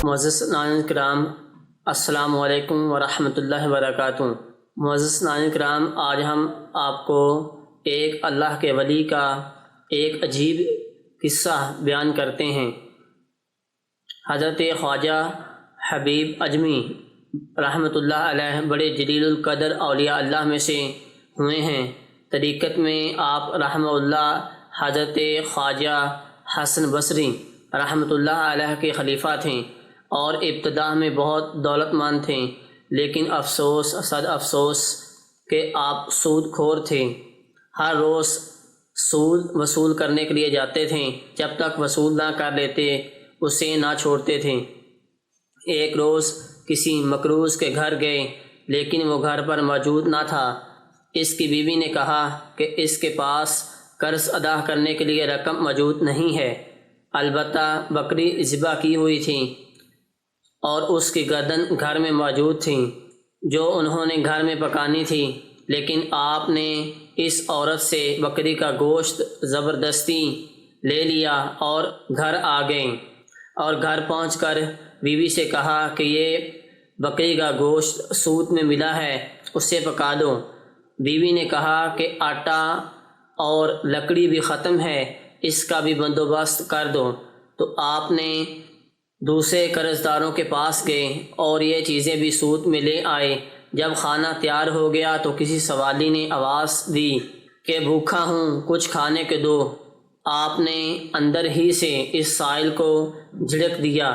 معزز ناظرین کرام، السلام علیکم ورحمۃ اللہ وبرکاتہ۔ معزز ناظرین کرام، آج ہم آپ کو ایک اللہ کے ولی کا ایک عجیب قصہ بیان کرتے ہیں۔ حضرت خواجہ حبیب اجمی رحمۃ اللہ علیہ بڑے جلیل القدر اولیاء اللہ میں سے ہوئے ہیں۔ طریقت میں آپ رحمہ اللہ حضرت خواجہ حسن بصری رحمۃ اللہ علیہ کے خلیفہ تھے اور ابتدا میں بہت دولت مند تھے، لیکن افسوس صد افسوس کہ آپ سود خور تھے۔ ہر روز سود وصول کرنے کے لیے جاتے تھے، جب تک وصول نہ کر لیتے اسے نہ چھوڑتے تھے۔ ایک روز کسی مقروض کے گھر گئے، لیکن وہ گھر پر موجود نہ تھا۔ اس کی بیوی نے کہا کہ اس کے پاس قرض ادا کرنے کے لیے رقم موجود نہیں ہے، البتہ بکری ذبح کی ہوئی تھی اور اس کی گردن گھر میں موجود تھی جو انہوں نے گھر میں پکانی تھی، لیکن آپ نے اس عورت سے بکری کا گوشت زبردستی لے لیا اور گھر آ گئے، اور گھر پہنچ کر بیوی سے کہا کہ یہ بکری کا گوشت سود میں ملا ہے، اسے پکا دو۔ بیوی نے کہا کہ آٹا اور لکڑی بھی ختم ہے، اس کا بھی بندوبست کر دو۔ تو آپ نے دوسرے قرض داروں کے پاس گئے اور یہ چیزیں بھی سود میں لے آئے۔ جب کھانا تیار ہو گیا تو کسی سوالی نے آواز دی کہ بھوکا ہوں، کچھ کھانے کے دو۔ آپ نے اندر ہی سے اس سائل کو جھڑک دیا،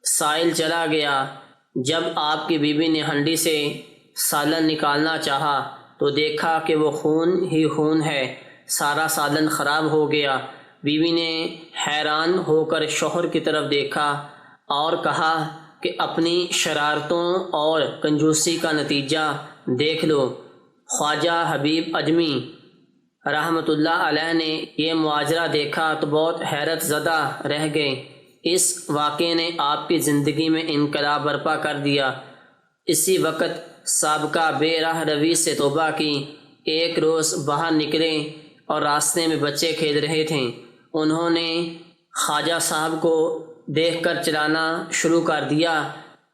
سائل چلا گیا۔ جب آپ کی بیوی نے ہنڈی سے سالن نکالنا چاہا تو دیکھا کہ وہ خون ہی خون ہے، سارا سالن خراب ہو گیا۔ بیوی نے حیران ہو کر شوہر کی طرف دیکھا اور کہا کہ اپنی شرارتوں اور کنجوسی کا نتیجہ دیکھ لو۔ خواجہ حبیب اجمی رحمۃ اللہ علیہ نے یہ ماجرا دیکھا تو بہت حیرت زدہ رہ گئے۔ اس واقعے نے آپ کی زندگی میں انقلاب برپا کر دیا۔ اسی وقت سابقہ بے راہ روی سے توبہ کی۔ ایک روز باہر نکلے اور راستے میں بچے کھیل رہے تھے۔ انہوں نے خواجہ صاحب کو دیکھ کر چلانا شروع کر دیا،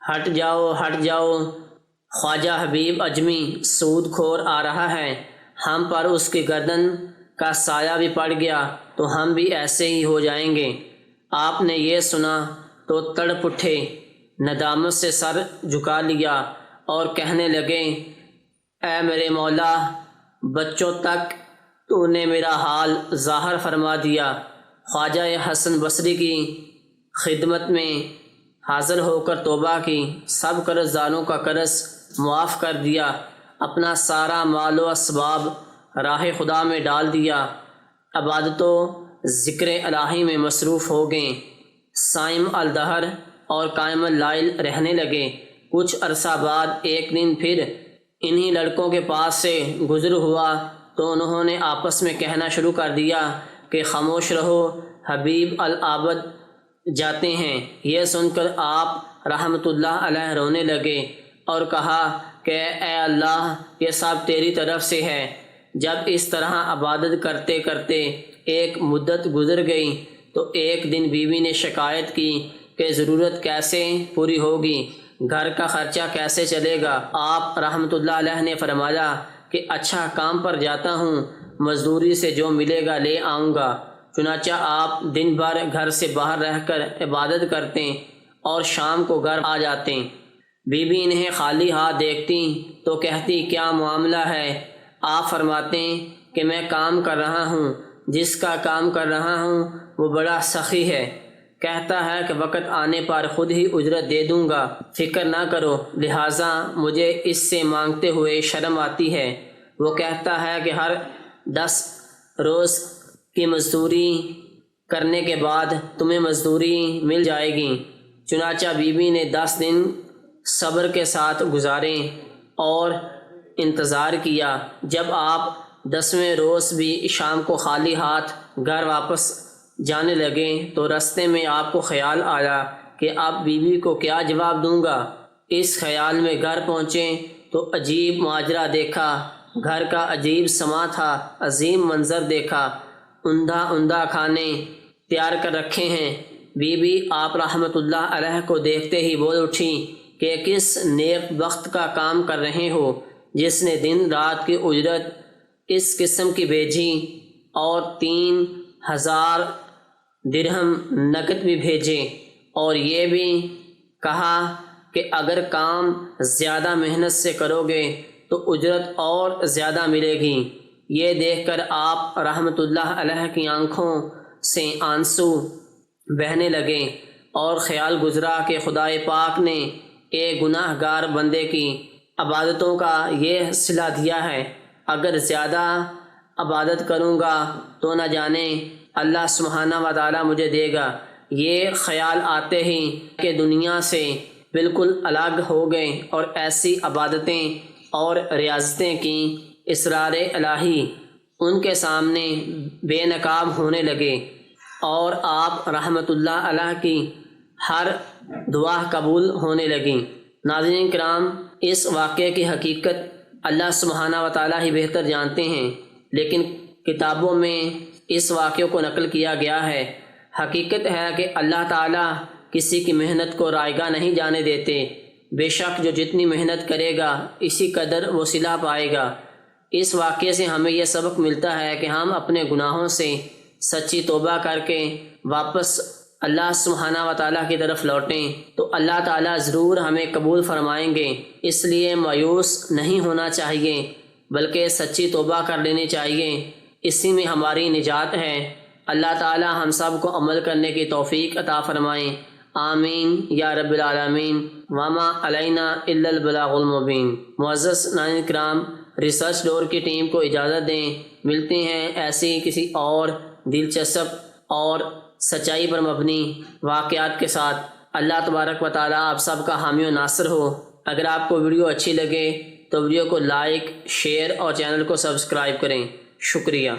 ہٹ جاؤ ہٹ جاؤ، خواجہ حبیب اجمی سود خور آ رہا ہے، ہم پر اس کی گردن کا سایہ بھی پڑ گیا تو ہم بھی ایسے ہی ہو جائیں گے۔ آپ نے یہ سنا تو تڑپ اٹھے، ندامت سے سر جھکا لیا اور کہنے لگے، اے میرے مولا، بچوں تک تو نے میرا حال ظاہر فرما دیا۔ خواجہ حسن بصری کی خدمت میں حاضر ہو کر توبہ کی، سب قرض داروں کا قرض معاف کر دیا، اپنا سارا مال و اسباب راہ خدا میں ڈال دیا، عبادت و ذکر الہی میں مصروف ہو گئے، صائم الدہر اور قائم اللیل رہنے لگے۔ کچھ عرصہ بعد ایک دن پھر انہی لڑکوں کے پاس سے گزر ہوا تو انہوں نے آپس میں کہنا شروع کر دیا کہ خاموش رہو، حبیب العابد جاتے ہیں۔ یہ سن کر آپ رحمۃ اللہ علیہ رونے لگے اور کہا کہ اے اللہ، یہ سب تیری طرف سے ہے۔ جب اس طرح عبادت کرتے کرتے ایک مدت گزر گئی تو ایک دن بیوی نے شکایت کی کہ ضرورت کیسے پوری ہوگی، گھر کا خرچہ کیسے چلے گا۔ آپ رحمۃ اللہ علیہ نے فرمایا کہ اچھا، کام پر جاتا ہوں، مزدوری سے جو ملے گا لے آؤں گا۔ چنانچہ آپ دن بھر گھر سے باہر رہ کر عبادت کرتے اور شام کو گھر آ جاتے۔ بیوی انہیں خالی ہاتھ دیکھتی تو کہتی، کیا معاملہ ہے؟ آپ فرماتے کہ میں کام کر رہا ہوں، جس کا کام کر رہا ہوں وہ بڑا سخی ہے، کہتا ہے کہ وقت آنے پر خود ہی اجرت دے دوں گا، فکر نہ کرو، لہٰذا مجھے اس سے مانگتے ہوئے شرم آتی ہے۔ وہ کہتا ہے کہ ہر 10 روز کی مزدوری کرنے کے بعد تمہیں مزدوری مل جائے گی۔ چنانچہ بیوی نے 10 دن صبر کے ساتھ گزارے اور انتظار کیا۔ جب آپ 10ویں روز بھی شام کو خالی ہاتھ گھر واپس جانے لگے تو رستے میں آپ کو خیال آیا کہ اب بیوی کو کیا جواب دوں گا۔ اس خیال میں گھر پہنچے تو عجیب ماجرا دیکھا۔ گھر کا عجیب سما تھا، عظیم منظر دیکھا۔ عمدہ کھانے تیار کر رکھے ہیں، بی بی آپ رحمۃ اللہ علیہ کو دیکھتے ہی بول اٹھیں کہ کس نیک وقت کا کام کر رہے ہو جس نے دن رات کی اجرت اس قسم کی بھیجی اور 3000 درہم نقد بھی بھیجے، اور یہ بھی کہا کہ اگر کام زیادہ محنت سے کرو گے تو اجرت اور زیادہ ملے گی۔ یہ دیکھ کر آپ رحمۃ اللہ علیہ کی آنکھوں سے آنسو بہنے لگے اور خیال گزرا کہ خدائے پاک نے ایک گناہ گار بندے کی عبادتوں کا یہ صلہ دیا ہے، اگر زیادہ عبادت کروں گا تو نہ جانے اللہ سبحانہ و تعالیٰ مجھے دے گا۔ یہ خیال آتے ہی کہ دنیا سے بالکل الگ ہو گئے اور ایسی عبادتیں اور ریاضتیں کیں، اسرار الہی ان کے سامنے بے نقاب ہونے لگے اور آپ رحمۃ اللہ علیہ کی ہر دعا قبول ہونے لگیں۔ ناظرین کرام، اس واقعے کی حقیقت اللہ سبحانہ و تعالیٰ ہی بہتر جانتے ہیں، لیکن کتابوں میں اس واقعے کو نقل کیا گیا ہے۔ حقیقت ہے کہ اللہ تعالیٰ کسی کی محنت کو رائگاں نہیں جانے دیتے، بے شک جو جتنی محنت کرے گا اسی قدر وہ صلہ پائے گا۔ اس واقعے سے ہمیں یہ سبق ملتا ہے کہ ہم اپنے گناہوں سے سچی توبہ کر کے واپس اللہ سبحانہ و تعالیٰ کی طرف لوٹیں تو اللہ تعالیٰ ضرور ہمیں قبول فرمائیں گے۔ اس لیے مایوس نہیں ہونا چاہیے بلکہ سچی توبہ کر لینی چاہیے، اسی میں ہماری نجات ہے۔ اللہ تعالیٰ ہم سب کو عمل کرنے کی توفیق عطا فرمائیں، آمین یا رب العالمین۔ وما علینا الا البلاغ المبین۔ معزز ناظرین کرام، ریسرچ ڈور کی ٹیم کو اجازت دیں، ملتے ہیں ایسی کسی اور دلچسپ اور سچائی پر مبنی واقعات کے ساتھ۔ اللہ تبارک و تعالیٰ آپ سب کا حامی و ناصر ہو۔ اگر آپ کو ویڈیو اچھی لگے تو ویڈیو کو لائک، شیئر اور چینل کو سبسکرائب کریں۔ شکریہ۔